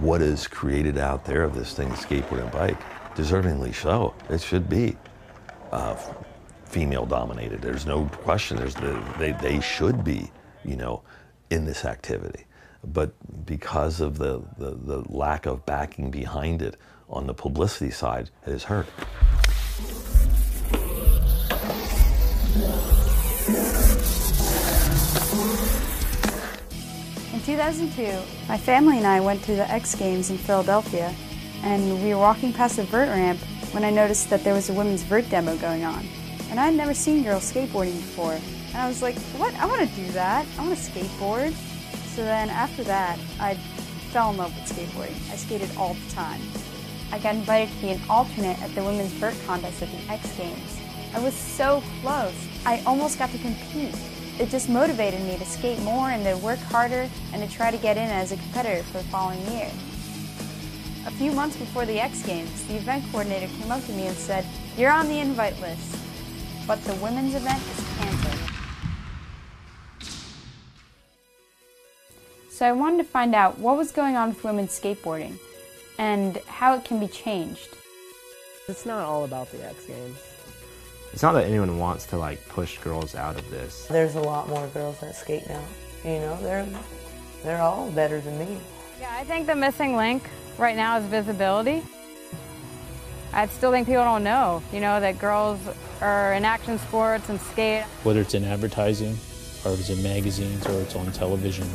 what is created out there of this thing, skateboard and bike, deservingly so. It should be female dominated. There's no question. They should be, you know, in this activity. But because of the lack of backing behind it on the publicity side, it has hurt. In 2002, my family and I went to the X Games in Philadelphia, and we were walking past a vert ramp when I noticed that there was a women's vert demo going on. And I had never seen girls skateboarding before. And I was like, what? I want to do that. I want to skateboard. So then after that, I fell in love with skateboarding. I skated all the time. I got invited to be an alternate at the women's vert contest at the X Games. I was so close. I almost got to compete. It just motivated me to skate more and to work harder and to try to get in as a competitor for the following year. A few months before the X Games, the event coordinator came up to me and said, "You're on the invite list, but the women's event is canceled." So I wanted to find out what was going on with women's skateboarding and how it can be changed. It's not all about the X Games. It's not that anyone wants to like push girls out of this. There's a lot more girls that skate now. You know, they're all better than me. Yeah, I think the missing link right now is visibility. I still think people don't know, you know, that girls are in action sports and skate. Whether it's in advertising, or if it's in magazines, or it's on television,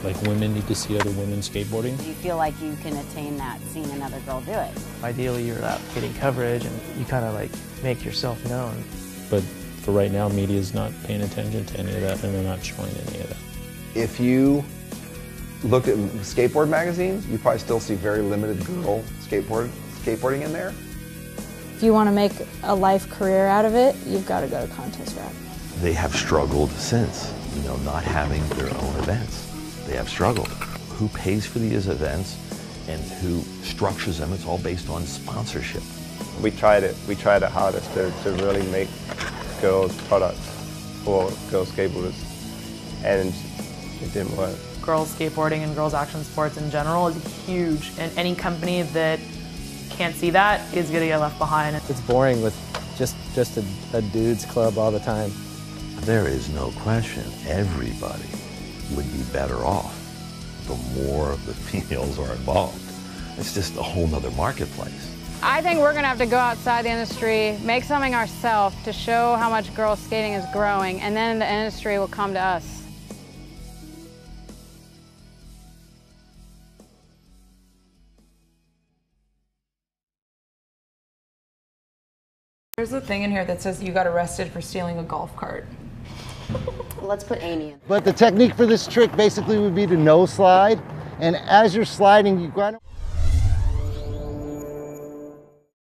like women need to see other women skateboarding. You feel like you can attain that seeing another girl do it. Ideally, you're out getting coverage and you kind of like make yourself known. But for right now, media is not paying attention to any of that, and they're not showing any of that. If you looked at skateboard magazines, you probably still see very limited girl skateboarding in there. If you want to make a life career out of it, you've got to go to contest rep. They have struggled since, you know, not having their own events. They have struggled. Who pays for these events and who structures them? It's all based on sponsorship. We tried our hardest to really make girls products for girl skateboarders, and it didn't work. Girls skateboarding and girls action sports in general is huge, and any company that can't see that is going to get left behind. It's boring with just a dude's club all the time. There is no question everybody would be better off the more of the females are involved. It's just a whole nother marketplace. I think we're going to have to go outside the industry, make something ourselves to show how much girl skating is growing, and then the industry will come to us. There's a thing in here that says you got arrested for stealing a golf cart. Let's put Amy in. But the technique for this trick basically would be to no slide, and as you're sliding, you got to